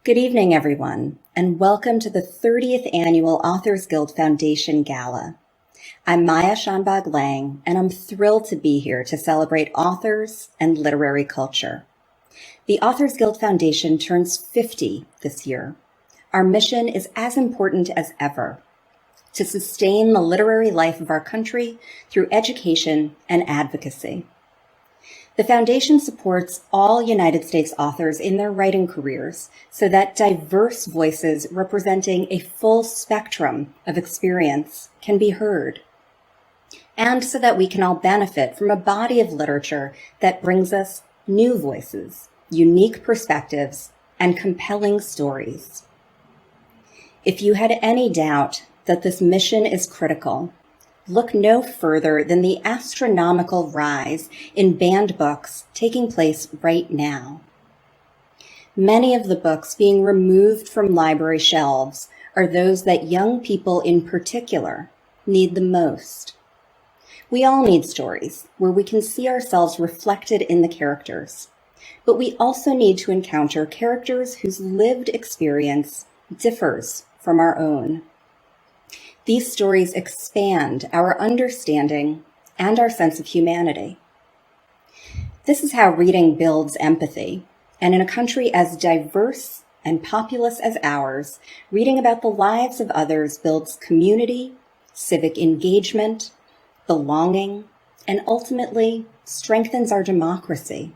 Good evening, everyone, and welcome to the 30th Annual Authors Guild Foundation Gala. I'm Maya Shanbag Lang, and I'm thrilled to be here to celebrate authors and literary culture. The Authors Guild Foundation turns 50 this year. Our mission is as important as ever: to sustain the literary life of our country through education and advocacy. The foundation supports all United States authors in their writing careers so that diverse voices representing a full spectrum of experience can be heard, and so that we can all benefit from a body of literature that brings us new voices, unique perspectives, and compelling stories. If you had any doubt that this mission is critical, look no further than the astronomical rise in banned books taking place right now. Many of the books being removed from library shelves are those that young people in particular need the most. We all need stories where we can see ourselves reflected in the characters, but we also need to encounter characters whose lived experience differs from our own. These stories expand our understanding and our sense of humanity. This is how reading builds empathy, and in a country as diverse and populous as ours, reading about the lives of others builds community, civic engagement, belonging, and ultimately strengthens our democracy.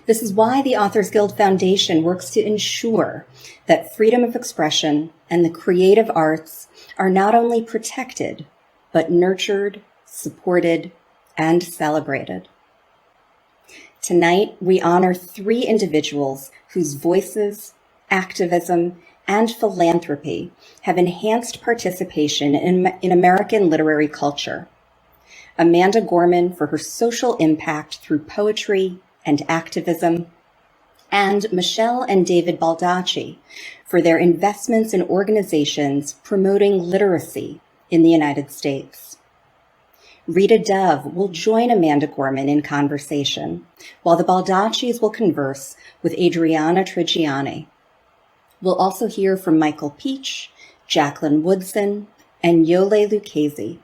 This is why the Authors Guild Foundation works to ensure that freedom of expression and the creative arts are not only protected, but nurtured, supported, and celebrated. Tonight, we honor 3 individuals whose voices, activism, and philanthropy have enhanced participation in American literary culture. Amanda Gorman for her social impact through poetry and activism, and Michelle and David Baldacci for their investments in organizations promoting literacy in the United States. Rita Dove will join Amanda Gorman in conversation, while the Baldaccis will converse with Adriana Trigiani. We'll also hear from Michael Peach, Jacqueline Woodson, and Yole Lucchese.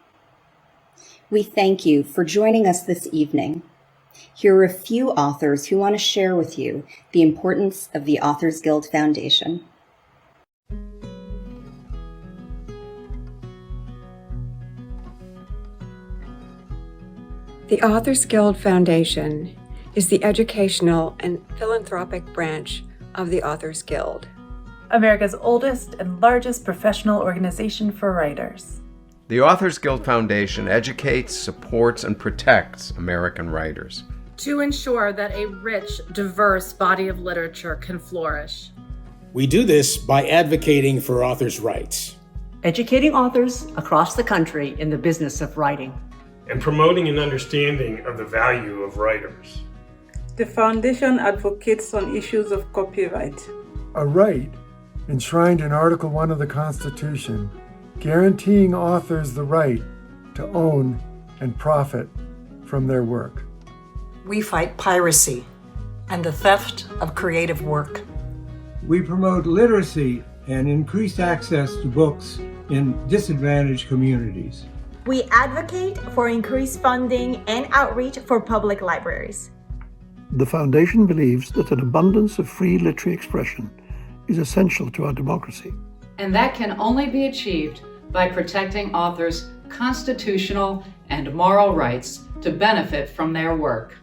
We thank you for joining us this evening. Here are a few authors who want to share with you the importance of the Authors Guild Foundation. The Authors Guild Foundation is the educational and philanthropic branch of the Authors Guild, America's oldest and largest professional organization for writers. The Authors Guild Foundation educates, supports, and protects American writers to ensure that a rich, diverse body of literature can flourish. We do this by advocating for authors' rights, educating authors across the country in the business of writing, and promoting an understanding of the value of writers. The foundation advocates on issues of copyright, a right enshrined in Article 1 of the Constitution, guaranteeing authors the right to own and profit from their work. We fight piracy and the theft of creative work. We promote literacy and increased access to books in disadvantaged communities. We advocate for increased funding and outreach for public libraries. The Foundation believes that an abundance of free literary expression is essential to our democracy. And that can only be achieved by protecting authors' constitutional and moral rights to benefit from their work.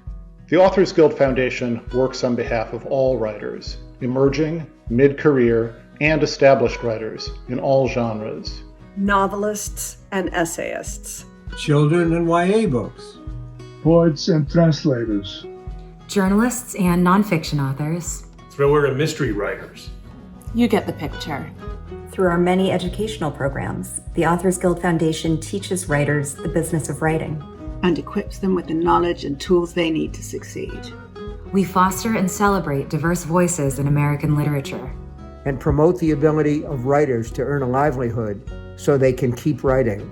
The Authors Guild Foundation works on behalf of all writers, emerging, mid-career, and established writers in all genres. Novelists and essayists. Children and YA books. Poets and translators. Journalists and nonfiction authors. Thriller and mystery writers. You get the picture. Through our many educational programs, the Authors Guild Foundation teaches writers the business of writing and equips them with the knowledge and tools they need to succeed. We foster and celebrate diverse voices in American literature and promote the ability of writers to earn a livelihood so they can keep writing.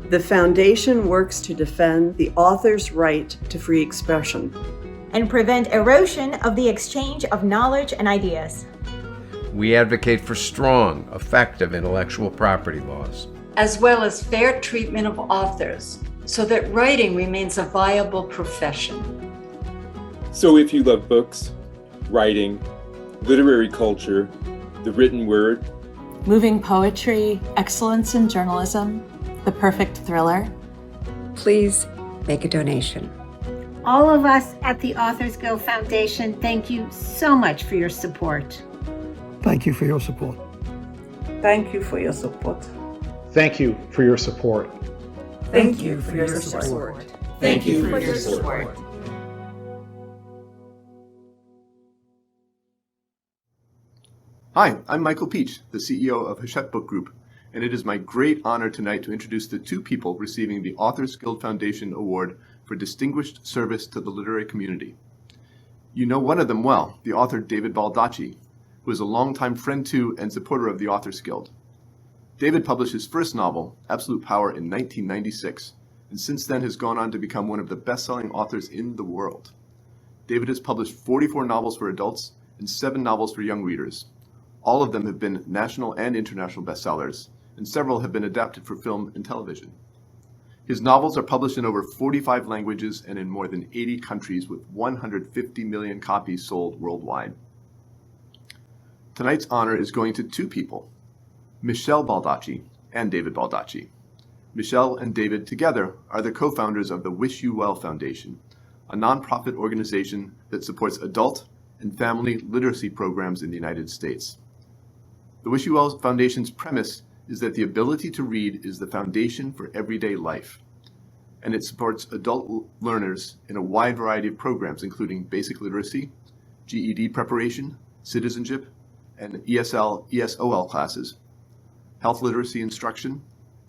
The foundation works to defend the author's right to free expression and prevent erosion of the exchange of knowledge and ideas. We advocate for strong, effective intellectual property laws, as well as fair treatment of authors, so that writing remains a viable profession. So if you love books, writing, literary culture, the written word, moving poetry, excellence in journalism, the perfect thriller, please make a donation. All of us at the Authors Guild Foundation thank you so much for your support. Thank you for your support. Thank you for your support. Thank you for your support. Thank you for your support. Thank you for your support. Hi, I'm Michael Peach, the CEO of Hachette Book Group, and it is my great honor tonight to introduce the two people receiving the Authors Guild Foundation Award for Distinguished Service to the Literary Community. You know one of them well, the author David Baldacci, who is a longtime friend to and supporter of the Authors Guild. David published his first novel, Absolute Power, in 1996, and since then has gone on to become one of the best-selling authors in the world. David has published 44 novels for adults and 7 novels for young readers. All of them have been national and international bestsellers, and several have been adapted for film and television. His novels are published in over 45 languages and in more than 80 countries, with 150 million copies sold worldwide. Tonight's honor is going to two people, Michelle Baldacci and David Baldacci. Michelle and David together are the co-founders of the Wish You Well Foundation, a nonprofit organization that supports adult and family literacy programs in the United States. The Wish You Well Foundation's premise is that the ability to read is the foundation for everyday life, and it supports adult learners in a wide variety of programs, including basic literacy, GED preparation, citizenship, and ESL/ESOL classes, health literacy instruction,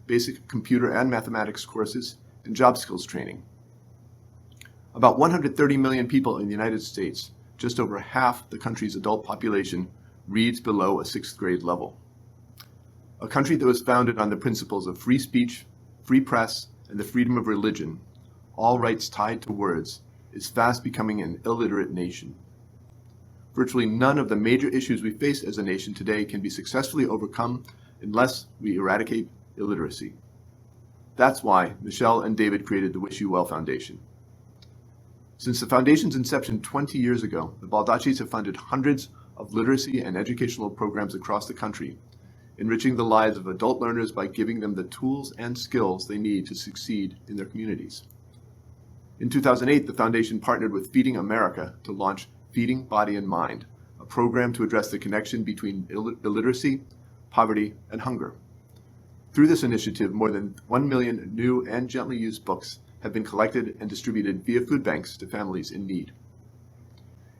basic computer and mathematics courses, and job skills training. About 130 million people in the United States, just over half the country's adult population, reads below a 6th grade level. A country that was founded on the principles of free speech, free press, and the freedom of religion, all rights tied to words, is fast becoming an illiterate nation. Virtually none of the major issues we face as a nation today can be successfully overcome unless we eradicate illiteracy. That's why Michelle and David created the Wish You Well Foundation. Since the foundation's inception 20 years ago, the Baldaccis have funded hundreds of literacy and educational programs across the country, enriching the lives of adult learners by giving them the tools and skills they need to succeed in their communities. In 2008, the foundation partnered with Feeding America to launch Feeding Body and Mind, a program to address the connection between illiteracy, poverty, and hunger. Through this initiative, more than 1 million new and gently used books have been collected and distributed via food banks to families in need.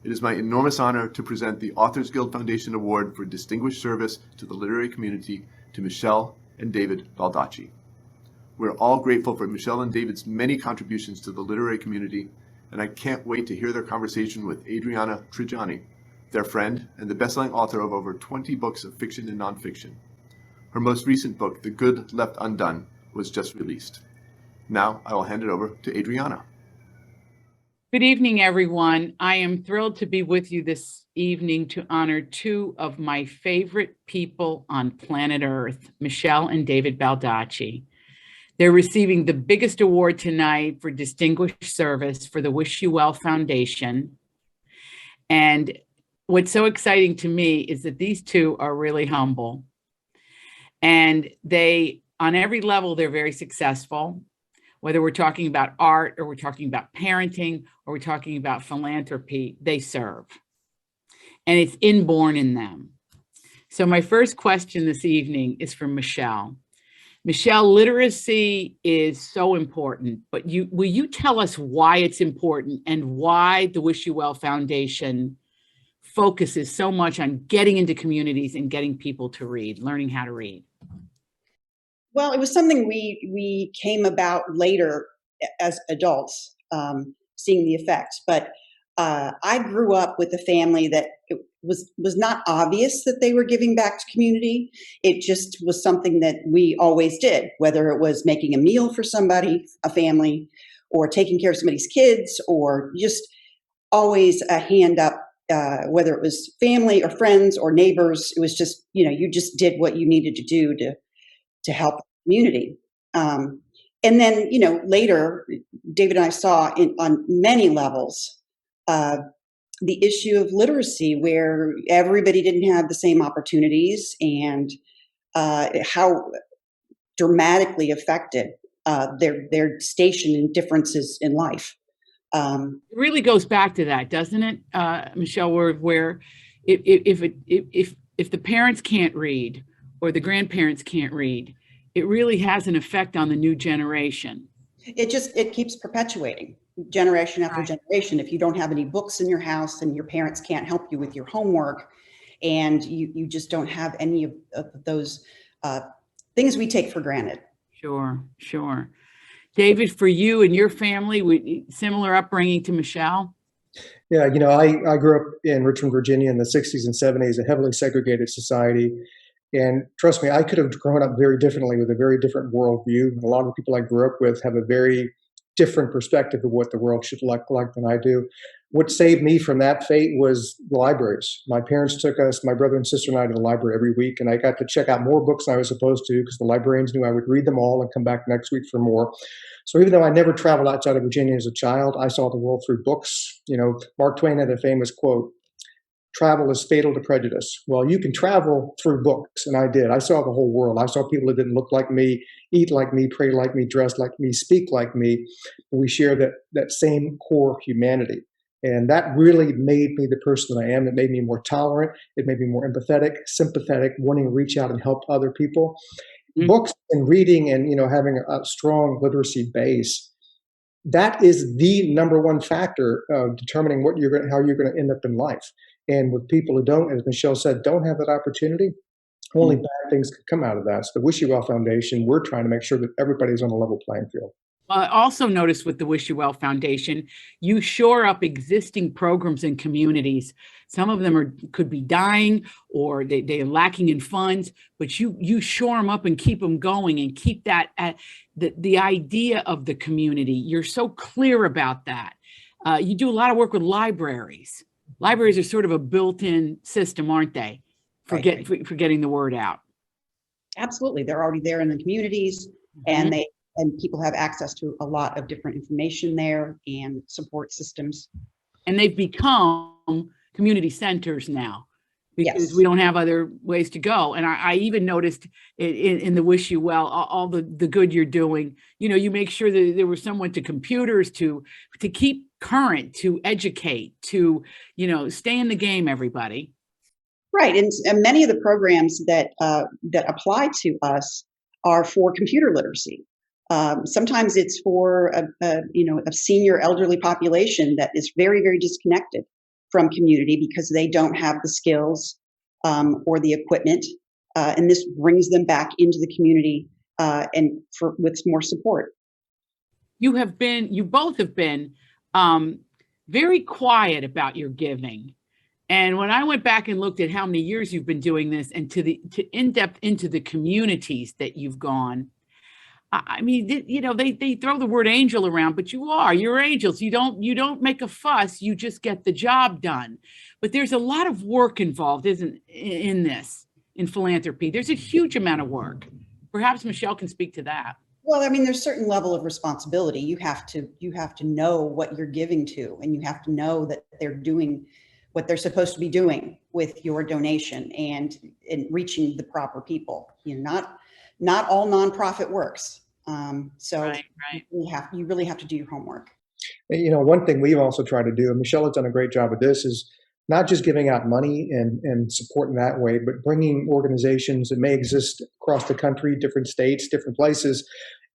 It is my enormous honor to present the Authors Guild Foundation Award for Distinguished Service to the Literary Community to Michelle and David Baldacci. We're all grateful for Michelle and David's many contributions to the literary community, and I can't wait to hear their conversation with Adriana Trigiani, their friend and the best-selling author of over 20 books of fiction and nonfiction. Her most recent book, The Good Left Undone, was just released. Now I will hand it over to Adriana. Good evening, everyone. I am thrilled to be with you this evening to honor two of my favorite people on planet Earth, Michelle and David Baldacci. They're receiving the biggest award tonight for distinguished service for the Wish You Well Foundation. And what's so exciting to me is that these two are really humble. And they, on every level, they're very successful. Whether we're talking about art or we're talking about parenting or we're talking about philanthropy, they serve. And it's inborn in them. So my first question this evening is for Michelle. Michelle, literacy is so important, but will you tell us why it's important and why the Wish You Well Foundation focuses so much on getting into communities and getting people to read, learning how to read? Well, it was something we came about later as adults, seeing the effects. But I grew up with a family that it was not obvious that they were giving back to community. It just was something that we always did, whether it was making a meal for somebody, a family, or taking care of somebody's kids, or just always a hand up whether it was family or friends or neighbors. It was just, you just did what you needed to do to help the community. And then, later, David and I saw on many levels the issue of literacy, where everybody didn't have the same opportunities, and how dramatically affected their station and differences in life. It really goes back to that, doesn't it, Michelle? Where if the parents can't read or the grandparents can't read, it really has an effect on the new generation. It keeps perpetuating generation after generation. If you don't have any books in your house and your parents can't help you with your homework, and you just don't have any of those things we take for granted. Sure. David, for you and your family, similar upbringing to Michelle? Yeah, I grew up in Richmond, Virginia in the 60s and 70s, a heavily segregated society. And trust me, I could have grown up very differently with a very different worldview. A lot of the people I grew up with have a very different perspective of what the world should look like than I do. What saved me from that fate was the libraries. My parents took us, my brother and sister and I, to the library every week, and I got to check out more books than I was supposed to, because the librarians knew I would read them all and come back next week for more. So even though I never traveled outside of Virginia as a child, I saw the world through books. Mark Twain had a famous quote, "Travel is fatal to prejudice." Well, you can travel through books, and I did. I saw the whole world. I saw people that didn't look like me, eat like me, pray like me, dress like me, speak like me. We share that same core humanity. And that really made me the person that I am. It made me more tolerant. It made me more empathetic, sympathetic, wanting to reach out and help other people. Mm-hmm. Books and reading and having a strong literacy base, that is the number one factor of determining how you're going to end up in life. And with people who don't, as Michelle said, don't have that opportunity, only bad things could come out of that. So the Wish You Well Foundation, we're trying to make sure that everybody's on a level playing field. I also noticed with the Wish You Well Foundation, you shore up existing programs in communities. Some of them could be dying, or they are lacking in funds, but you shore them up and keep them going and keep that at the idea of the community. You're so clear about that. You do a lot of work with libraries. Libraries are sort of a built-in system, aren't they, for getting the word out? Absolutely. They're already there in the communities, mm-hmm. and people have access to a lot of different information there and support systems. And they've become community centers now, because we don't have other ways to go. And I even noticed in the Wish You Well, all the good you're doing, you make sure that there was someone to computers to keep current, to educate, to, stay in the game, everybody. Right. And many of the programs that apply to us are for computer literacy. Sometimes it's for a senior elderly population that is very, very disconnected from community because they don't have the skills or the equipment, and this brings them back into the community with more support. You both have been very quiet about your giving, and when I went back and looked at how many years you've been doing this, and to in depth into the communities that you've gone. I mean, they throw the word angel around, but you're angels. You don't make a fuss. You just get the job done. But there's a lot of work involved, in philanthropy. There's a huge amount of work. Perhaps Michelle can speak to that. Well, I mean, there's a certain level of responsibility. You have to know what you're giving to, and you have to know that they're doing what they're supposed to be doing with your donation and reaching the proper people. Not all nonprofit works. Right. You really have to do your homework. One thing we've also tried to do, and Michelle has done a great job with this, is not just giving out money and support in that way, but bringing organizations that may exist across the country, different states, different places.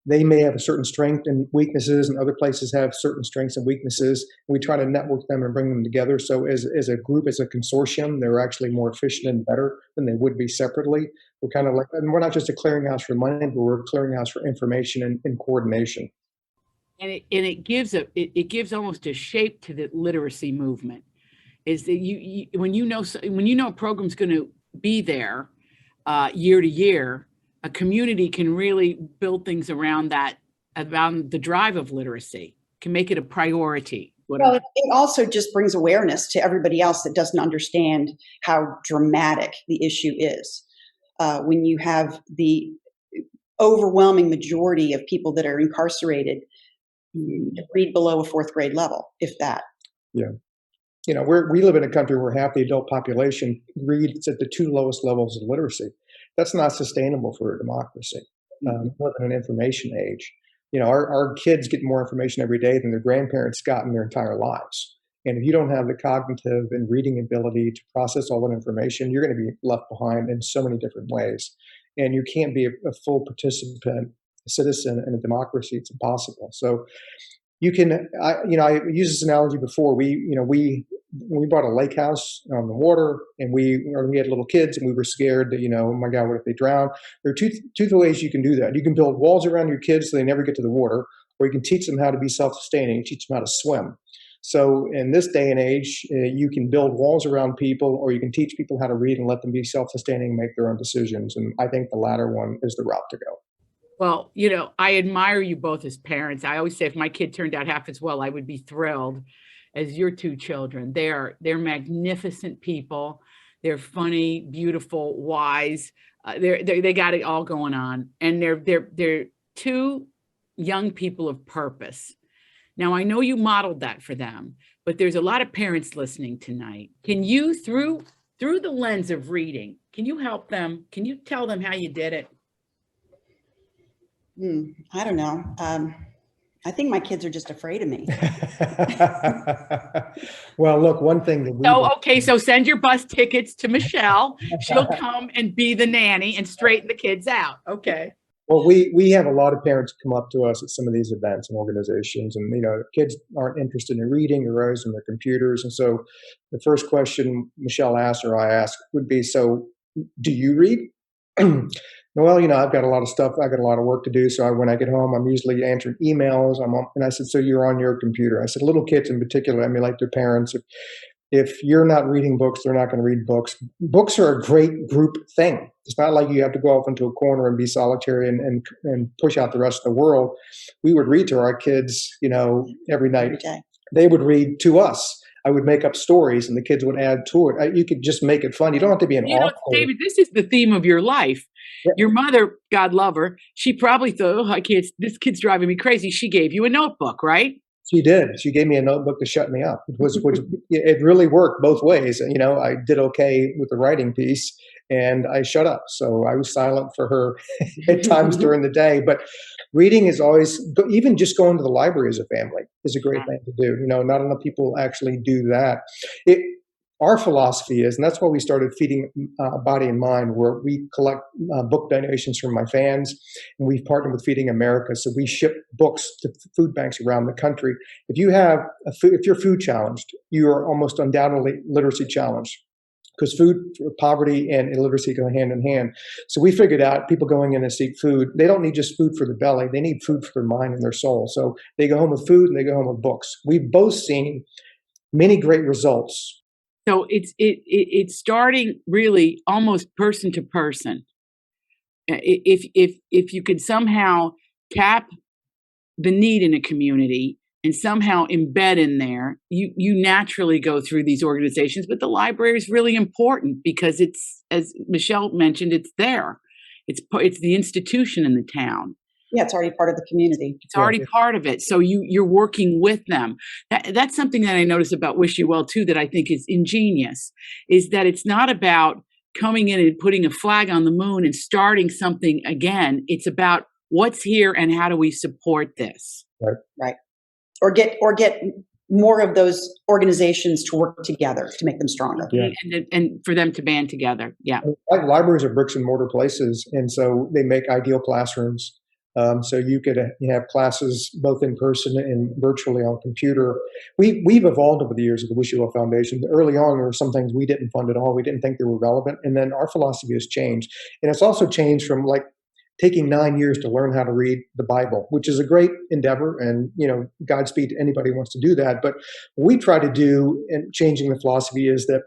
They may have a certain strength and weaknesses, and other places have certain strengths and weaknesses. We try to network them and bring them together. So as a group, as a consortium, they're actually more efficient and better than they would be separately. We're kind of like, and we're not just a clearinghouse for money, but we're a clearinghouse for information and coordination. And it gives almost a shape to the literacy movement. Is that when you know a program's going to be there year to year, a community can really build things around the drive of literacy, can make it a priority. whatever. Well, it also just brings awareness to everybody else that doesn't understand how dramatic the issue is. When you have the overwhelming majority of people that are incarcerated read below a fourth grade level, if that. Yeah. You know, we live in a country where half the adult population reads at the two lowest levels of literacy. That's not sustainable for a democracy. We live in an information age. You know, our kids get more information every day than their grandparents got in their entire lives. And if you don't have the cognitive and reading ability to process all that information, you're going to be left behind in so many different ways. And you can't be a full participant, a citizen in a democracy. It's impossible. So you can, I used this analogy before. We bought a lake house on the water, and we had little kids, and we were scared that, oh my God, what if they drown? There are two ways you can do that. You can build walls around your kids so they never get to the water, or you can teach them how to be self-sustaining, teach them how to swim. So in this day and age, you can build walls around people, or you can teach people how to read and let them be self-sustaining and make their own decisions. And I think the latter one is the route to go. Well, I admire you both as parents. I always say if my kid turned out half as well, I would be thrilled as your two children. They're magnificent people. They're funny, beautiful, wise. They got it all going on. And they're two young people of purpose. Now, I know you modeled that for them, but there's a lot of parents listening tonight. Can you, through the lens of reading, can you help them? Can you tell them how you did it? I don't know. I think my kids are just afraid of me. Well, look, one thing that so send your bus tickets to Michelle. She'll come and be the nanny and straighten the kids out. Okay. Well, we have a lot of parents come up to us at some of these events and organizations, and kids aren't interested in reading, they're always on their computers. And so the first question Michelle asks or I ask would be, so do you read? Well, I've got a lot of stuff. I've got a lot of work to do. So when I get home, I'm usually answering emails. And I said, so you're on your computer. I said, little kids in particular, emulate their parents. If you're not reading books, they're not going to read books. Books are a great group thing. It's not like you have to go off into a corner and be solitary and push out the rest of the world. We would read to our kids, every night. Every day. They would read to us. I would make up stories and the kids would add to it. You could just make it fun. You don't have to be an author. David, this is the theme of your life. Yeah. Your mother, God love her, she probably thought, this kid's driving me crazy. She gave you a notebook, right? She did. She gave me a notebook to shut me up. It really worked both ways. I did okay with the writing piece and I shut up. So I was silent for her at times during the day. But reading is always, even just going to the library as a family is a great thing to do. Not enough people actually do that. Our philosophy is, and that's why we started Feeding Body and Mind, where we collect book donations from my fans, and we've partnered with Feeding America. So we ship books to food banks around the country. If you're food challenged, you are almost undoubtedly literacy challenged, because food, poverty, and illiteracy go hand in hand. So we figured out people going in to seek food, they don't need just food for the belly, they need food for their mind and their soul. So they go home with food and they go home with books. We've both seen many great results. So it's starting really almost person to person. If you could somehow tap the need in a community and somehow embed in there, you naturally go through these organizations. But the library is really important because it's, as Michelle mentioned, it's there. It's the institution in the town. Yeah, it's already part of the community. It's already part of it. So you're working with them. That's something that I notice about Wish You Well too, that I think is ingenious, is that it's not about coming in and putting a flag on the moon and starting something again. It's about what's here and how do we support this. Right. Or get more of those organizations to work together to make them stronger. Yeah. And for them to band together. Yeah. Libraries are bricks and mortar places. And so they make ideal classrooms. So you could have classes both in person and virtually on computer. We've evolved over the years of the Wish You Well Foundation. Early on, there were some things we didn't fund at all. We didn't think they were relevant. And then our philosophy has changed. And it's also changed from taking 9 years to learn how to read the Bible, which is a great endeavor. And, Godspeed to anybody who wants to do that. But what we try to do in changing the philosophy is that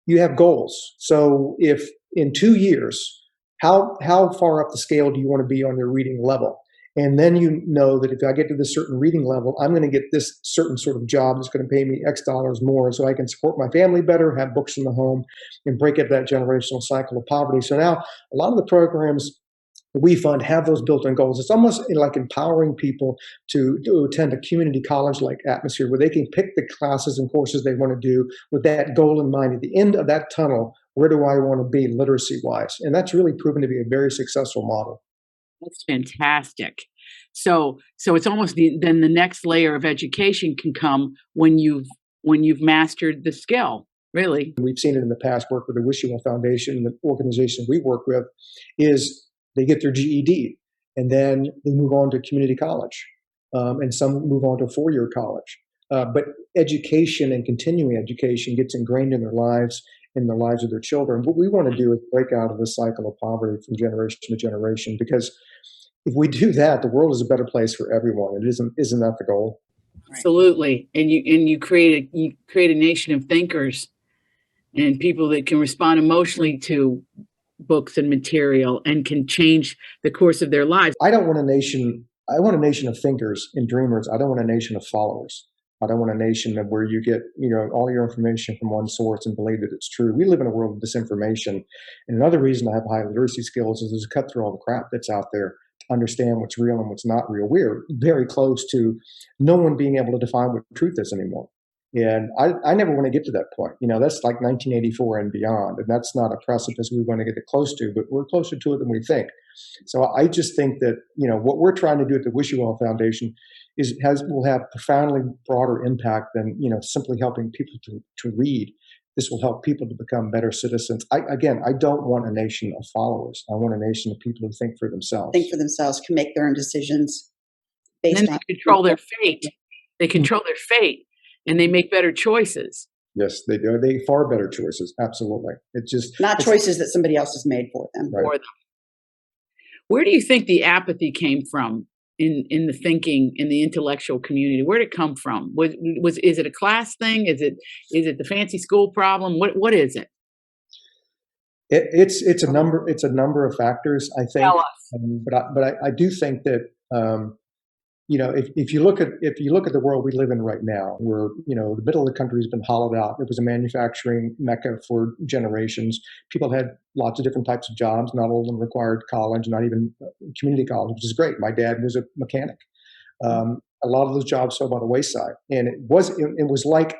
you have goals. So if in 2 years, how far up the scale do you want to be on your reading level? And then you know that if I get to this certain reading level, I'm going to get this certain sort of job that's going to pay me X dollars more so I can support my family better, have books in the home, and break up that generational cycle of poverty. So now a lot of the programs that we fund have those built-in goals. It's almost like empowering people to attend a community college-like atmosphere where they can pick the classes and courses they want to do with that goal in mind. At the end of that tunnel, where do I want to be literacy-wise? And that's really proven to be a very successful model. That's fantastic. So it's almost then the next layer of education can come when you've mastered the skill. Really, we've seen it in the past. Work with the Wish You Well Foundation, the organization we work with, is they get their GED and then they move on to community college, and some move on to a 4-year college. But education and continuing education gets ingrained in their lives, in the lives of their children. What we want to do is break out of the cycle of poverty from generation to generation, because if we do that, the world is a better place for everyone. Isn't that the goal? Absolutely. And you create a nation of thinkers and people that can respond emotionally to books and material and can change the course of their lives. I want a nation of thinkers and dreamers. I don't want a nation of followers. I don't want a nation of where you get, all your information from one source and believe that it's true. We live in a world of disinformation. And another reason I have high literacy skills is to cut through all the crap that's out there to understand what's real and what's not real. We're very close to no one being able to define what truth is anymore. And I never want to get to that point. That's like 1984 and beyond. And that's not a precipice we want to get close to, but we're closer to it than we think. So I just think that, what we're trying to do at the Wish You Well Foundation will have profoundly broader impact than, simply helping people to read. This will help people to become better citizens. I don't want a nation of followers. I want a nation of people who think for themselves. Can make their own decisions based and on control their fate. They control their fate and they make better choices. Yes, they do. They far better choices. Absolutely. It's just not choices that somebody else has made for them. Right. Where do you think the apathy came from in the thinking, in the intellectual community? Where did it come from? Is it a class thing? Is it the fancy school problem? What is it? It's a number of factors, I think. Tell us. But I do think that if you look at the world we live in right now, where the middle of the country has been hollowed out. It was a manufacturing mecca for generations. People had lots of different types of jobs. Not all of them required college, not even community college, which is great. My dad was a mechanic. A lot of those jobs fell by the wayside, and it was like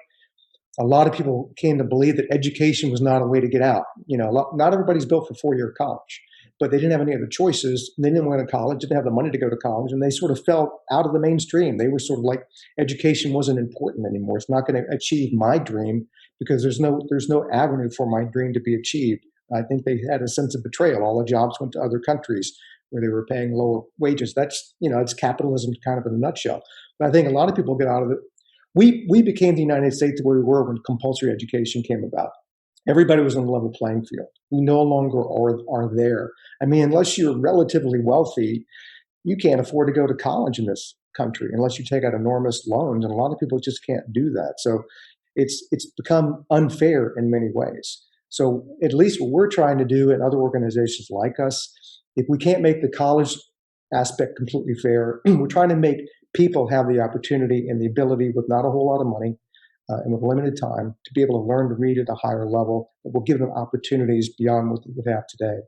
a lot of people came to believe that education was not a way to get out. Not everybody's built for 4-year college. But they didn't have any other choices. They didn't want to go to college, didn't have the money to go to college, and they sort of fell out of the mainstream. They were sort of like, education wasn't important anymore. It's not going to achieve my dream because there's no avenue for my dream to be achieved. I think they had a sense of betrayal. All the jobs went to other countries where they were paying lower wages. That's, it's capitalism kind of in a nutshell. But I think a lot of people get out of it. We became the United States where we were when compulsory education came about. Everybody was on a level playing field. We no longer are there. I mean, unless you're relatively wealthy, you can't afford to go to college in this country unless you take out enormous loans, and a lot of people just can't do that. So it's become unfair in many ways. So at least what we're trying to do, and other organizations like us, if we can't make the college aspect completely fair, we're trying to make people have the opportunity and the ability, with not a whole lot of money, and with limited time, to be able to learn to read at a higher level that will give them opportunities beyond what they would have today.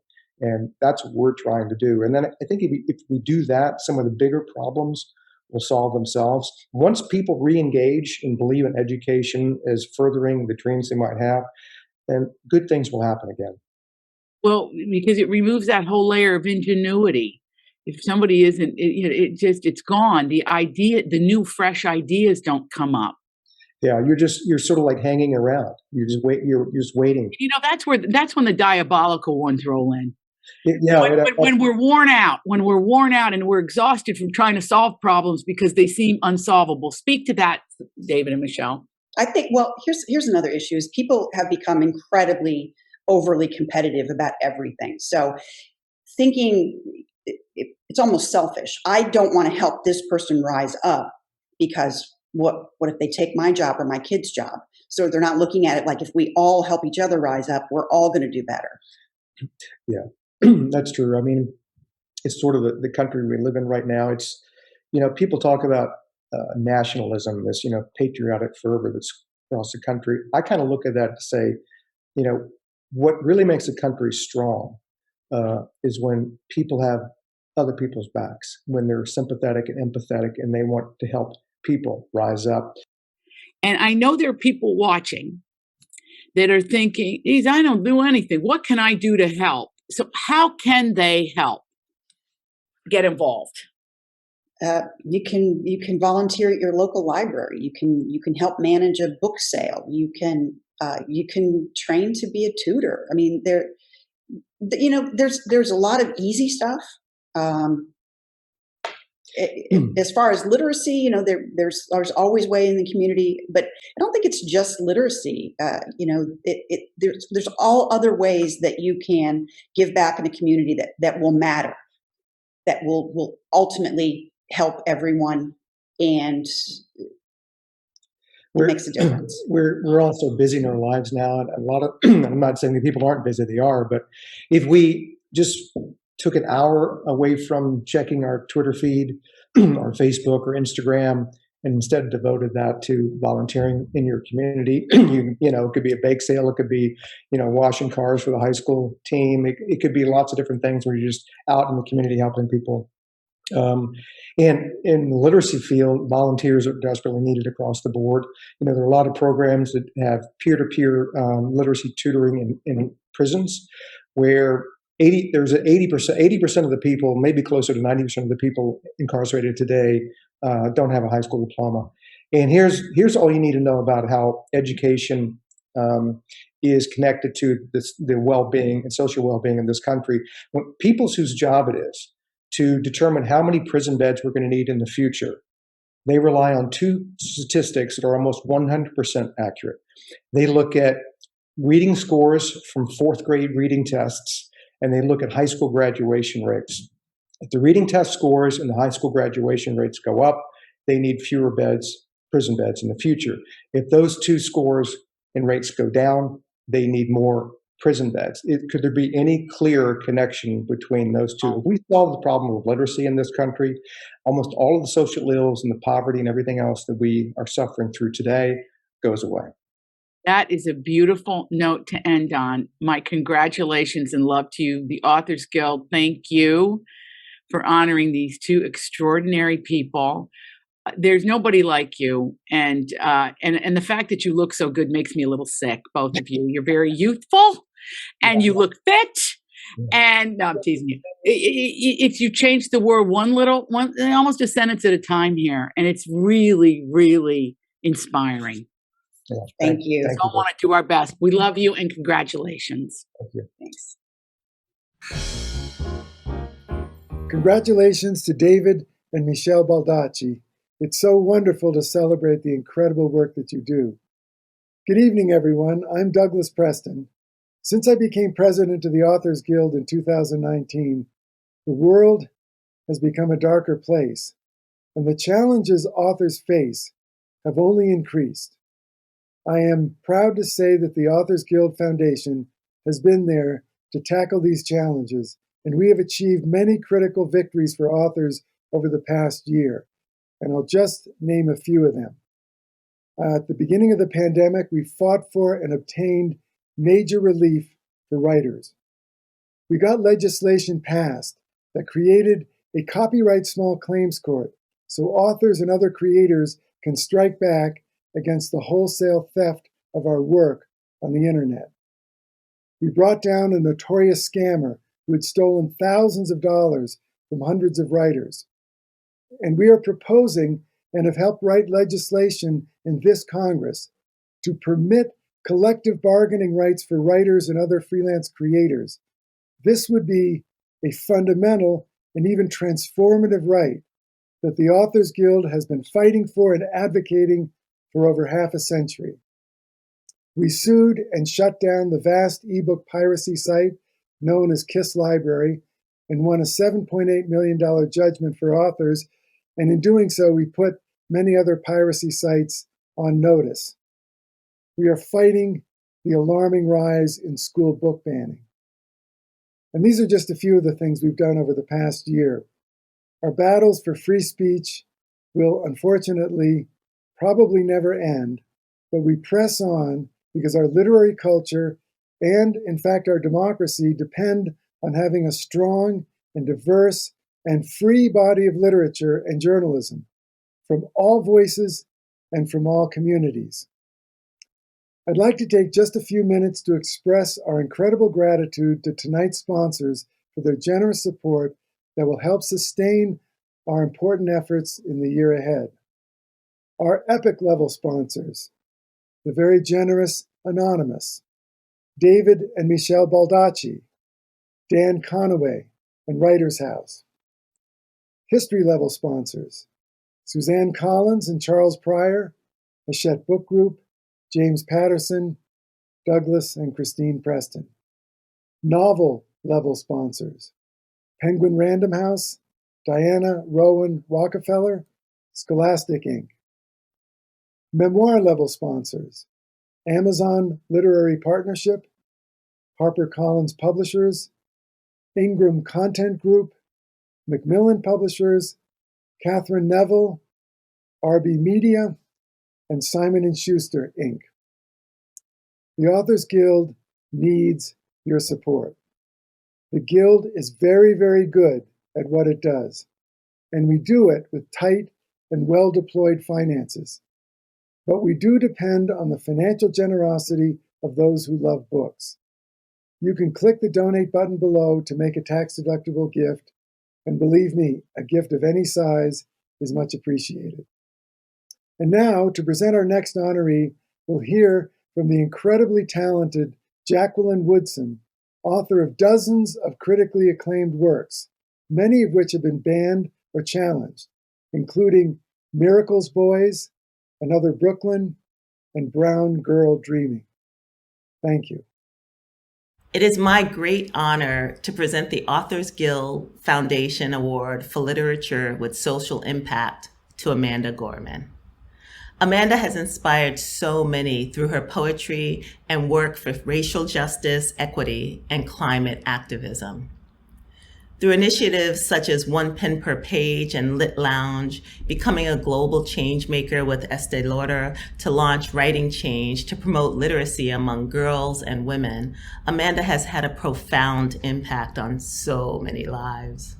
And that's what we're trying to do. And then I think if we do that, some of the bigger problems will solve themselves. Once people re-engage and believe in education as furthering the dreams they might have, then good things will happen again. Well, because it removes that whole layer of ingenuity. If somebody isn't, it's gone. The new fresh ideas don't come up. Yeah, you're sort of like hanging around. You're just waiting. That's when the diabolical ones roll in. When we're worn out and we're exhausted from trying to solve problems because they seem unsolvable. Speak to that, David and Michelle. I think, well, here's another issue is people have become incredibly overly competitive about everything. So thinking it's almost selfish. I don't want to help this person rise up because what if they take my job or my kid's job? So they're not looking at it like, if we all help each other rise up, we're all going to do better. Yeah, that's true. I mean, is sort of the country we live in right now. It's, people talk about nationalism, this, patriotic fervor that's across the country. I kind of look at that to say, what really makes a country strong is when people have other people's backs, when they're sympathetic and empathetic and they want to help people rise up. And I know there are people watching that are thinking, geez, I don't do anything. What can I do to help? So how can they help get involved? You can volunteer at your local library. You can help manage a book sale. You can train to be a tutor. I mean, there's a lot of easy stuff. As far as literacy, there's always way in the community, but I don't think it's just literacy. There's all other ways that you can give back in a community that will matter, that will ultimately help everyone, and it makes a difference. We're all so busy in our lives now, and a lot of I'm not saying that people aren't busy, they are, but if we just took an hour away from checking our Twitter feed or Facebook or Instagram, and instead devoted that to volunteering in your community, it could be a bake sale, it could be, washing cars for the high school team. It could be lots of different things where you're just out in the community helping people. And in the literacy field, volunteers are desperately needed across the board. There are a lot of programs that have peer-to-peer literacy tutoring in prisons, where 80% of the people, maybe closer to 90% of the people incarcerated today don't have a high school diploma. And here's all you need to know about how education is connected to the well-being and social well-being in this country. When people's whose job it is to determine how many prison beds we're going to need in the future, they rely on two statistics that are almost 100% accurate. They look at reading scores from fourth grade reading tests, and they look at high school graduation rates. If the reading test scores and the high school graduation rates go up, they need fewer prison beds in the future. If those two scores and rates go down, they need more prison beds. Could there be any clearer connection between those two? If we solve the problem of literacy in this country, almost all of the social ills and the poverty and everything else that we are suffering through today goes away. That is a beautiful note to end on. My congratulations and love to you, the Authors Guild. Thank you for honoring these two extraordinary people. There's nobody like you, and the fact that you look so good makes me a little sick. Both of you, you're very youthful, and you look fit. And no, I'm teasing you. If you change the word one, almost a sentence at a time here, and it's really, really inspiring. Yeah, thank you. So I want to do our best. We love you and congratulations. Thank you. Thanks. Congratulations to David and Michelle Baldacci. It's so wonderful to celebrate the incredible work that you do. Good evening, everyone. I'm Douglas Preston. Since I became president of the Authors Guild in 2019, the world has become a darker place, and the challenges authors face have only increased. I am proud to say that the Authors Guild Foundation has been there to tackle these challenges, and we have achieved many critical victories for authors over the past year, and I'll just name a few of them. At the beginning of the pandemic, we fought for and obtained major relief for writers. We got legislation passed that created a copyright small claims court so authors and other creators can strike back against the wholesale theft of our work on the internet. We brought down a notorious scammer who had stolen thousands of dollars from hundreds of writers. And we are proposing and have helped write legislation in this Congress to permit collective bargaining rights for writers and other freelance creators. This would be a fundamental and even transformative right that the Authors Guild has been fighting for and advocating for over half a century. We sued and shut down the vast ebook piracy site known as Kiss Library and won a $7.8 million judgment for authors, and in doing so, we put many other piracy sites on notice. We are fighting the alarming rise in school book banning. And these are just a few of the things we've done over the past year. Our battles for free speech will unfortunately probably never end, but we press on because our literary culture and, in fact, our democracy depend on having a strong and diverse and free body of literature and journalism from all voices and from all communities. I'd like to take just a few minutes to express our incredible gratitude to tonight's sponsors for their generous support that will help sustain our important efforts in the year ahead. Our epic level sponsors, the very generous Anonymous, David and Michelle Baldacci, Dan Conaway and Writers House. History level sponsors, Suzanne Collins and Charles Pryor, Hachette Book Group, James Patterson, Douglas and Christine Preston. Novel level sponsors, Penguin Random House, Diana Rowan Rockefeller, Scholastic Inc. Memoir level sponsors, Amazon Literary Partnership, HarperCollins Publishers, Ingram Content Group, Macmillan Publishers, Catherine Neville, RB Media, and Simon & Schuster, Inc. The Authors Guild needs your support. The Guild is very, very good at what it does, and we do it with tight and well-deployed finances. But we do depend on the financial generosity of those who love books. You can click the donate button below to make a tax-deductible gift, and believe me, a gift of any size is much appreciated. And now, to present our next honoree, we'll hear from the incredibly talented Jacqueline Woodson, author of dozens of critically acclaimed works, many of which have been banned or challenged, including Miracles Boys, Another Brooklyn, and Brown Girl Dreaming. Thank you. It is my great honor to present the Authors Guild Foundation Award for Literature with Social Impact to Amanda Gorman. Amanda has inspired so many through her poetry and work for racial justice, equity, and climate activism. Through initiatives such as One Pen Per Page and Lit Lounge, becoming a global change maker with Estee Lauder to launch Writing Change to promote literacy among girls and women, Amanda has had a profound impact on so many lives.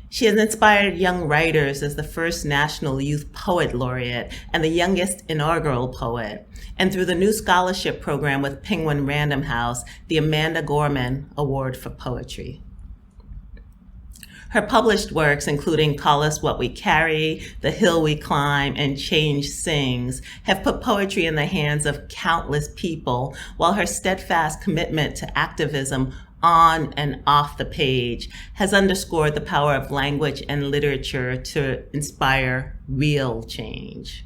She has inspired young writers as the first National Youth Poet Laureate and the youngest inaugural poet, and through the new scholarship program with Penguin Random House, the Amanda Gorman Award for Poetry. Her published works, including Call Us What We Carry, The Hill We Climb, and Change Sings, have put poetry in the hands of countless people, while her steadfast commitment to activism on and off the page has underscored the power of language and literature to inspire real change.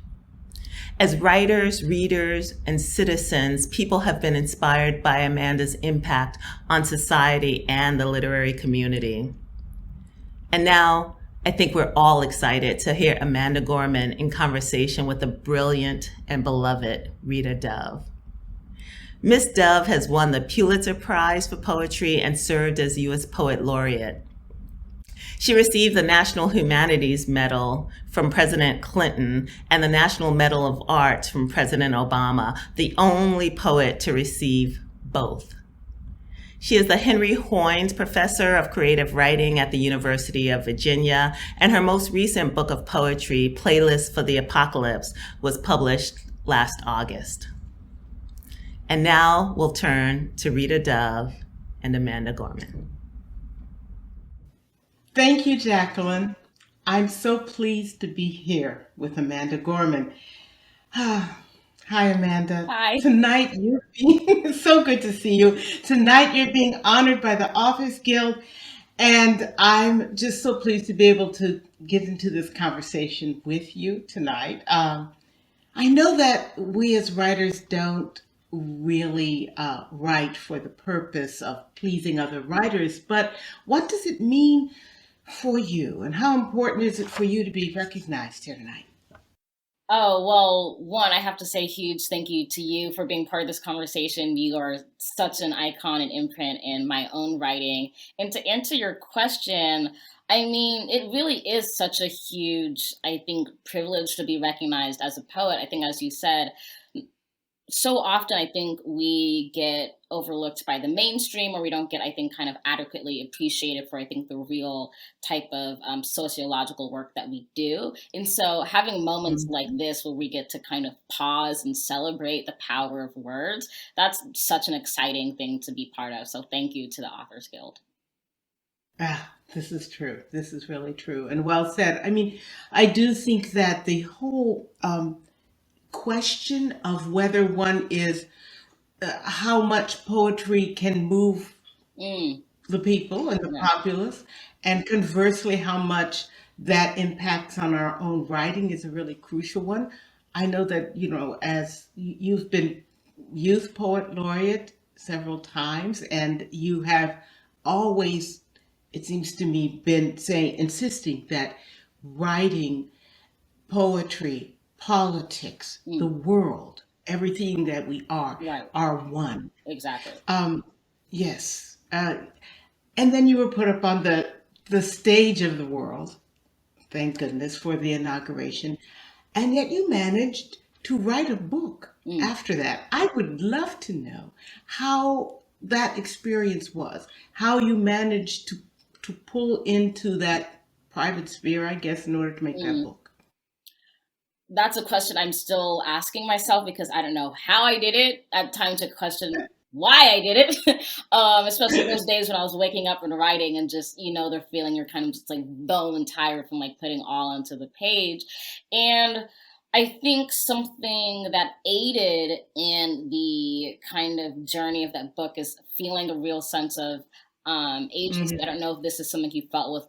As writers, readers, and citizens, people have been inspired by Amanda's impact on society and the literary community. And now, I think we're all excited to hear Amanda Gorman in conversation with the brilliant and beloved Rita Dove. Miss Dove has won the Pulitzer Prize for Poetry and served as U.S. Poet Laureate. She received the National Humanities Medal from President Clinton and the National Medal of Arts from President Obama, the only poet to receive both. She is the Henry Hoynes Professor of Creative Writing at the University of Virginia, and her most recent book of poetry, Playlist for the Apocalypse, was published last August. And now we'll turn to Rita Dove and Amanda Gorman. Thank you, Jacqueline. I'm so pleased to be here with Amanda Gorman. Hi, Amanda. Hi. Tonight, you're being, so good to see you. Tonight, you're being honored by the Authors Guild, and I'm just so pleased to be able to get into this conversation with you tonight. I know that we as writers don't really write for the purpose of pleasing other writers, but what does it mean for you, and how important is it for you to be recognized here tonight? Oh, well, one, I have to say huge thank you to you for being part of this conversation. You are such an icon and imprint in my own writing. And to answer your question, I mean, it really is such a huge, I think, privilege to be recognized as a poet. I think, as you said, so often I think we get overlooked by the mainstream, or we don't get, I think, kind of adequately appreciated for, I think, the real type of sociological work that we do. And so having moments like this where we get to kind of pause and celebrate the power of words, that's such an exciting thing to be part of. So thank you to the Authors Guild. This is true. This is really true. And well said. I mean, I do think that the whole question of whether one is how much poetry can move the people and the populace, and conversely how much that impacts on our own writing is a really crucial one. I know that, you know, as you've been Youth Poet Laureate several times, and you have always, it seems to me, been insisting that writing, poetry, politics, the world, everything that we are one. Exactly. Yes. And then you were put up on the stage of the world, thank goodness, for the inauguration. And yet you managed to write a book after that. I would love to know how that experience was, how you managed to pull into that private sphere, I guess, in order to make that book. That's a question I'm still asking myself, because I don't know how I did it. At times to question why I did it, especially those days when I was waking up and writing and just, you know, they're feeling you're kind of just like bone and tired from like putting all onto the page. And I think something that aided in the kind of journey of that book is feeling a real sense of agency. I don't know if this is something you felt with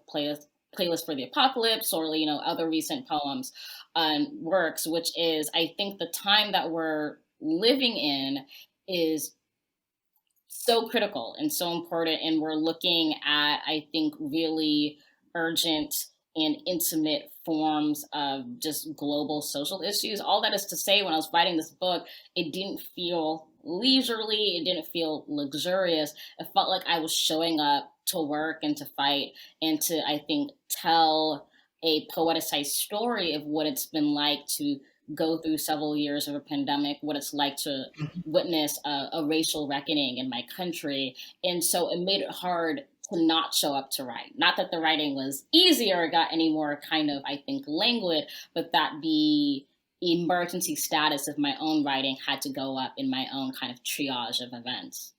Playlist for the Apocalypse or, you know, other recent poems works, which is, I think the time that we're living in is so critical and so important, and we're looking at, I think, really urgent and intimate forms of just global social issues. All that is to say, when I was writing this book, it didn't feel leisurely, it didn't feel luxurious. It felt like I was showing up to work and to fight and to, I think, tell a poeticized story of what it's been like to go through several years of a pandemic, what it's like to witness a racial reckoning in my country. And so it made it hard to not show up to write. Not that the writing was easier or got any more kind of, I think, languid, but that the emergency status of my own writing had to go up in my own kind of triage of events.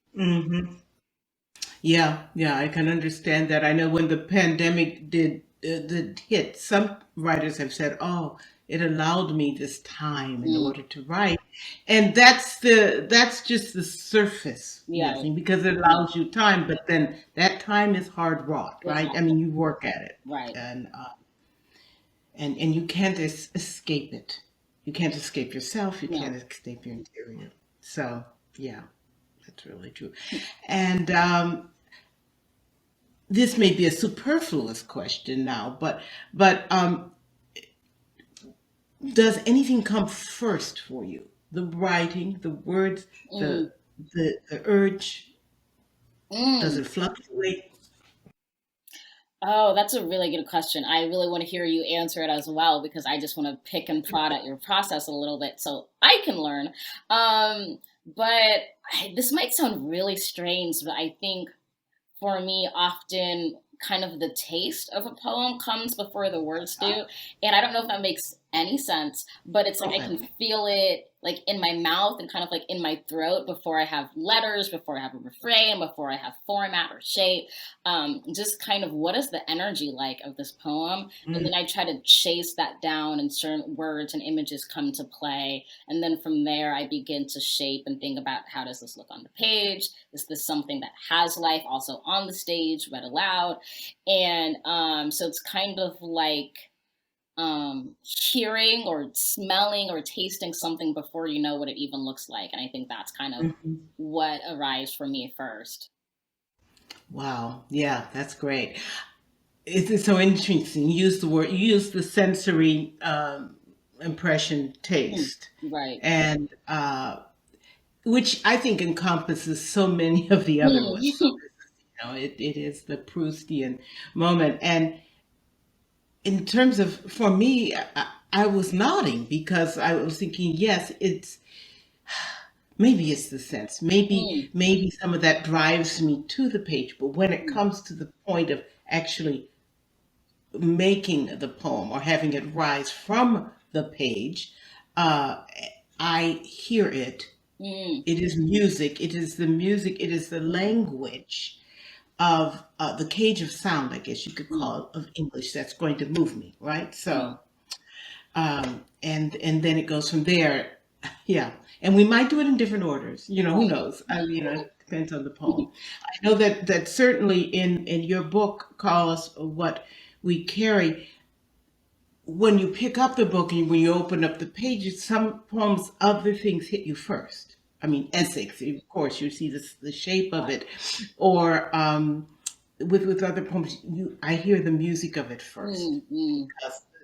Yeah, I can understand that. I know when the pandemic did hit, some writers have said, oh, it allowed me this time in order to write. And that's just the surface, because it allows you time, but then that time is hard wrought, right? I mean, you work at it. Right. And you can't escape it. You can't escape yourself. You can't escape your interior. So, yeah, that's really true. And this may be a superfluous question now, but does anything come first for you? The writing, the words, the urge? Does it fluctuate? Oh, that's a really good question. I really want to hear you answer it as well, because I just want to pick and prod at your process a little bit so I can learn. But this might sound really strange, but I think for me, often kind of the taste of a poem comes before the words do. And I don't know if that makes any sense, but it's like I can feel it like in my mouth and kind of like in my throat before I have letters, before I have a refrain, before I have format or shape. Just kind of what is the energy like of this poem? And then I try to chase that down, and certain words and images come to play. And then from there, I begin to shape and think about, how does this look on the page? Is this something that has life also on the stage, read aloud? And so it's kind of like hearing or smelling or tasting something before you know what it even looks like. And I think that's kind of what arrives for me first. Wow. Yeah, that's great. It's so interesting. You use the sensory impression taste. Right. And which I think encompasses so many of the other ones. So it is the Proustian moment. And in terms of, for me, I was nodding because I was thinking, yes, maybe it's the sense. Maybe some of that drives me to the page. But when it comes to the point of actually making the poem or having it rise from the page, I hear it. It is music. It is the music. It is the language of the cage of sound, I guess you could call it, of English that's going to move me, right? So, and then it goes from there. Yeah, and we might do it in different orders. Who knows? I mean, it depends on the poem. I know that certainly in your book, Call Us What We Carry, when you pick up the book and when you open up the pages, some poems, other things hit you first. I mean, Essex, of course, you see the shape of it, or with other poems, I hear the music of it first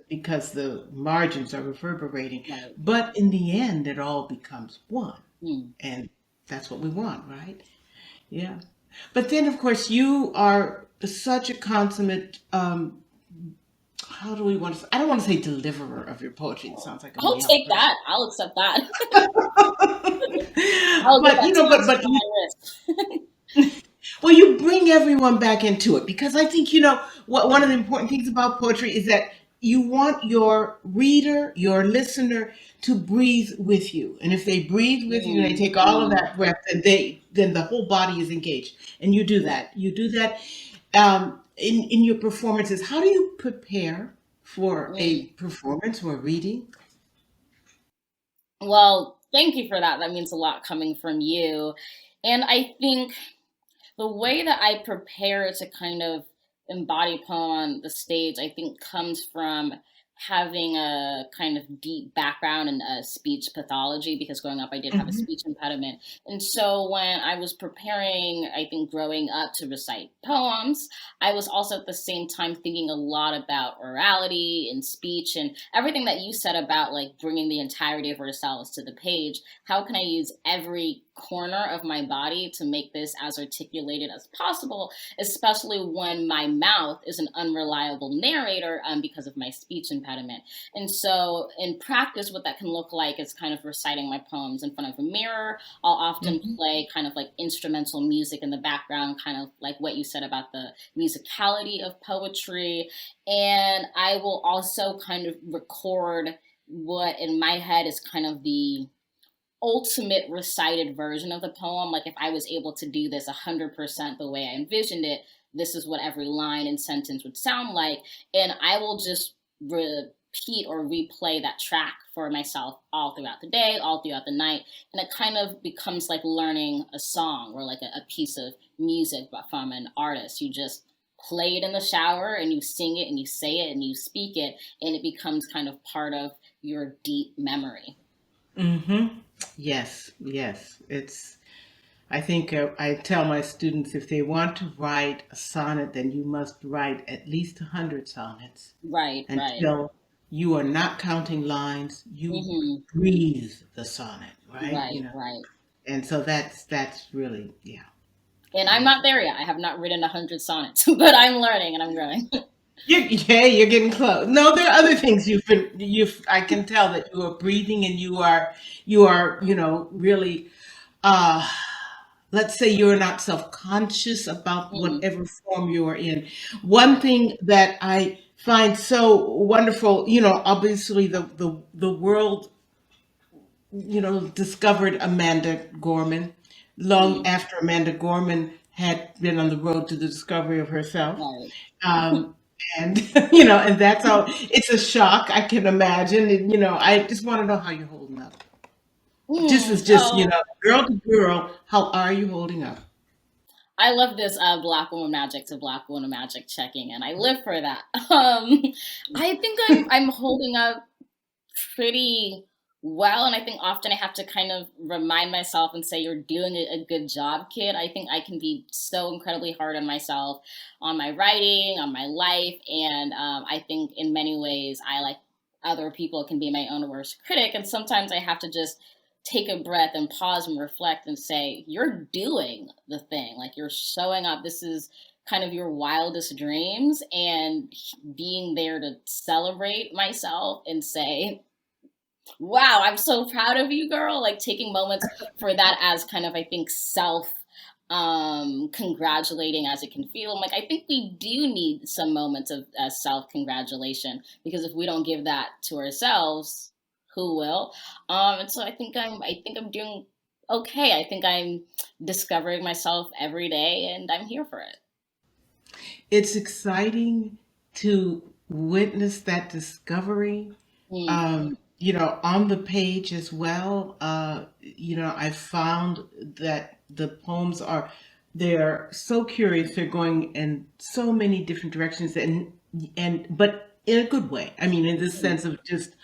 because the margins are reverberating. Right. But in the end, it all becomes one, and that's what we want, right? Yeah. But then, of course, you are such a consummate. How do we want to? I don't want to say deliverer of your poetry. It sounds like a I'll male take person. that. I'll accept that. Well, you bring everyone back into it because I think one of the important things about poetry is that you want your reader, your listener, to breathe with you, and if they breathe with you and they take all of that breath, then the whole body is engaged, and you do that. You do that. In your performances, how do you prepare for a performance or a reading? Well, thank you for that. That means a lot coming from you. And I think the way that I prepare to kind of embody poem on the stage, I think comes from having a kind of deep background in speech pathology, because growing up I did have a speech impediment. And so when I was preparing, I think growing up, to recite poems, I was also at the same time thinking a lot about orality and speech and everything that you said about like bringing the entirety of ourselves to the page. How can I use every corner of my body to make this as articulated as possible, especially when my mouth is an unreliable narrator because of my speech impediment. And so in practice, what that can look like is kind of reciting my poems in front of a mirror. I'll often play kind of like instrumental music in the background, kind of like what you said about the musicality of poetry. And I will also kind of record what in my head is kind of the ultimate recited version of the poem. Like if I was able to do this 100% the way I envisioned it, this is what every line and sentence would sound like. And I will just repeat or replay that track for myself all throughout the day, all throughout the night. And it kind of becomes like learning a song or like a piece of music from an artist. You just play it in the shower and you sing it and you say it and you speak it, and it becomes kind of part of your deep memory. Yes. I think I tell my students, if they want to write a sonnet, then you must write at least 100 sonnets. Right. Until you are not counting lines, you breathe the sonnet, right? Right. And so that's really, yeah. And I'm not there yet. I have not written 100 sonnets, but I'm learning and I'm growing. You're getting close. No, there are other things I can tell that you are breathing and you are, really, let's say you're not self-conscious about whatever form you are in. One thing that I find so wonderful, obviously the world, discovered Amanda Gorman long after Amanda Gorman had been on the road to the discovery of herself. And, and that's how, it's a shock, I can imagine. And, I just want to know how you're holding up. Girl to girl, how are you holding up? I love this Black Woman Magic to Black Woman Magic checking, and I live for that. I think I'm holding up pretty well, and I think often I have to kind of remind myself and say, you're doing a good job, kid. I think I can be so incredibly hard on myself, on my writing, on my life, and I think in many ways I other people can be my own worst critic. And sometimes I have to just take a breath and pause and reflect and say, you're doing the thing. Like, you're showing up. This is kind of your wildest dreams, and being there to celebrate myself and say, wow, I'm so proud of you, girl. Like, taking moments for that as kind of, I think, self congratulating as it can feel. I'm like, I think we do need some moments of self congratulation, because if we don't give that to ourselves, who will? And so I think I'm doing okay. I think I'm discovering myself every day, and I'm here for it. It's exciting to witness that discovery. On the page as well. I found that the poems they're so curious. They're going in so many different directions, but in a good way. I mean, in the sense of just,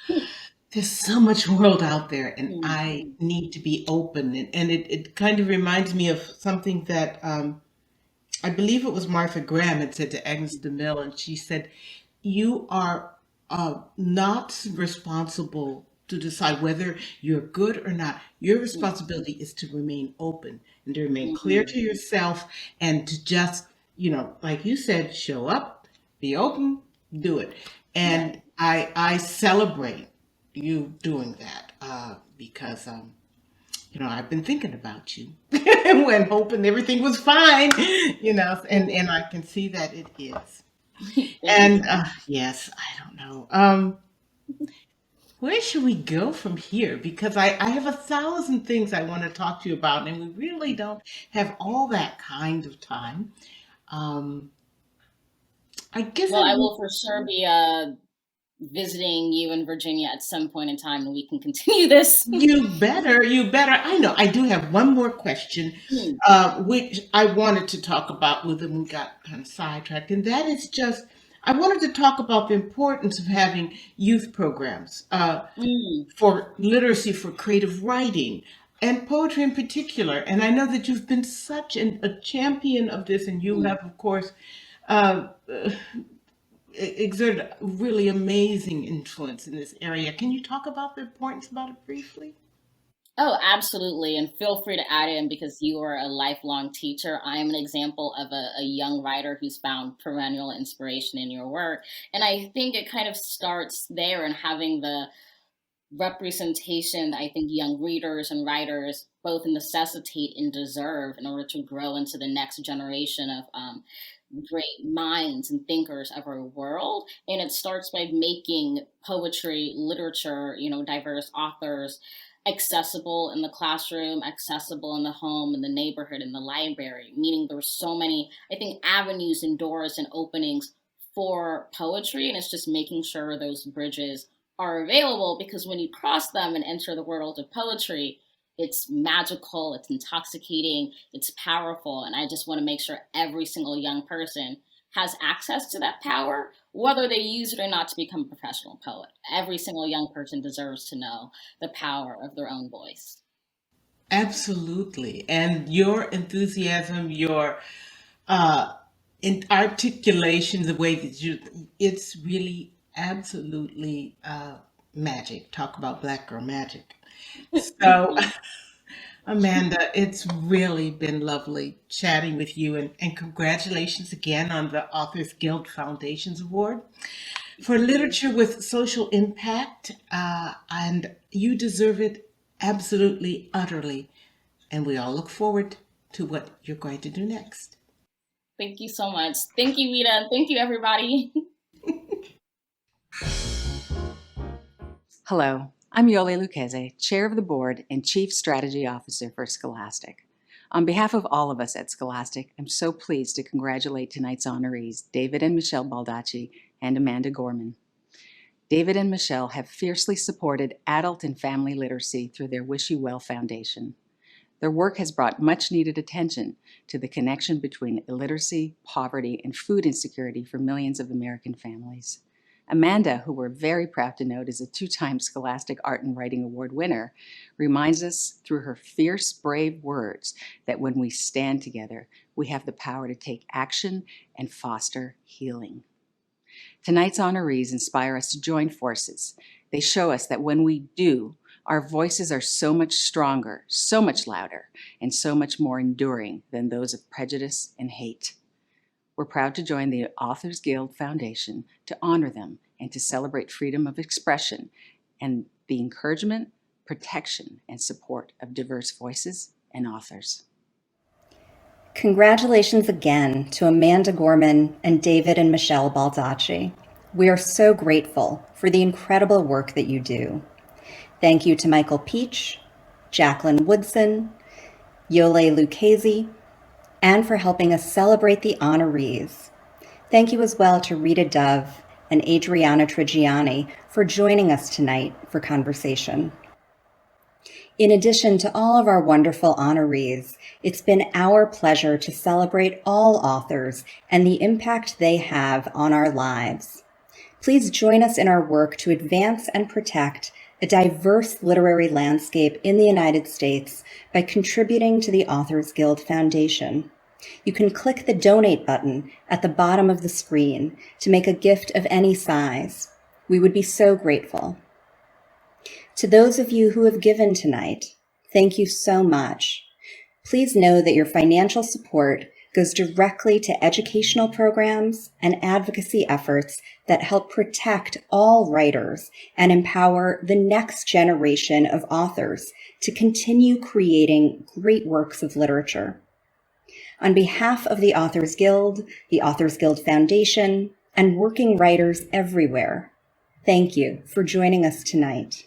there's so much world out there, and I need to be open. And it kind of reminds me of something that I believe it was Martha Graham had said to Agnes DeMille, and she said, "You are not responsible to decide whether you're good or not. Your responsibility is to remain open and to remain clear to yourself, and to just, like you said, show up, be open, do it." And I celebrate you doing that because I've been thinking about you when hoping everything was fine, and I can see that it is. And yes, I don't know. Where should we go from here? Because I have 1,000 things I want to talk to you about, and we really don't have all that kind of time. I guess I will for sure be visiting you in Virginia at some point in time, and we can continue this. You better. I know. I do have one more question, which I wanted to talk about with them. We got kind of sidetracked, and that is just, I wanted to talk about the importance of having youth programs for literacy, for creative writing, and poetry in particular. And I know that you've been such a champion of this, and you have, of course, exerted really amazing influence in this area. Can you talk about the importance about it briefly? Oh, absolutely. And feel free to add in, because you are a lifelong teacher. I am an example of a young writer who's found perennial inspiration in your work. And I think it kind of starts there, and having the representation I think young readers and writers both necessitate and deserve in order to grow into the next generation of great minds and thinkers of our world. And it starts by making poetry, literature, diverse authors accessible in the classroom, accessible in the home, in the neighborhood, in the library, meaning there's so many, I think, avenues and doors and openings for poetry. And it's just making sure those bridges are available, because when you cross them and enter the world of poetry, it's magical, it's intoxicating, it's powerful. And I just want to make sure every single young person has access to that power, whether they use it or not to become a professional poet. Every single young person deserves to know the power of their own voice. Absolutely. And your enthusiasm, your articulation, the way that it's really absolutely magic. Talk about Black girl magic. So, Amanda, it's really been lovely chatting with you, and congratulations again on the Authors Guild Foundations Award for Literature with Social Impact. And you deserve it absolutely, utterly. And we all look forward to what you're going to do next. Thank you so much. Thank you, Rita. And thank you, everybody. Hello, I'm Yoli Lucchese, Chair of the Board and Chief Strategy Officer for Scholastic. On behalf of all of us at Scholastic, I'm so pleased to congratulate tonight's honorees, David and Michelle Baldacci and Amanda Gorman. David and Michelle have fiercely supported adult and family literacy through their Wish You Well Foundation. Their work has brought much-needed attention to the connection between illiteracy, poverty, and food insecurity for millions of American families. Amanda, who we're very proud to note is a 2-time Scholastic Art and Writing Award winner, reminds us through her fierce, brave words that when we stand together, we have the power to take action and foster healing. Tonight's honorees inspire us to join forces. They show us that when we do, our voices are so much stronger, so much louder, and so much more enduring than those of prejudice and hate. We're proud to join the Authors Guild Foundation to honor them and to celebrate freedom of expression and the encouragement, protection, and support of diverse voices and authors. Congratulations again to Amanda Gorman and David and Michelle Baldacci. We are so grateful for the incredible work that you do. Thank you to Michael Peach, Jacqueline Woodson, Yole Lucchese, and for helping us celebrate the honorees. Thank you as well to Rita Dove and Adriana Trigiani for joining us tonight for conversation. In addition to all of our wonderful honorees, it's been our pleasure to celebrate all authors and the impact they have on our lives. Please join us in our work to advance and protect a diverse literary landscape in the United States by contributing to the Authors Guild Foundation. You can click the donate button at the bottom of the screen to make a gift of any size. We would be so grateful. To those of you who have given tonight, thank you so much. Please know that your financial support goes directly to educational programs and advocacy efforts that help protect all writers and empower the next generation of authors to continue creating great works of literature. On behalf of the Authors Guild Foundation, and working writers everywhere, thank you for joining us tonight.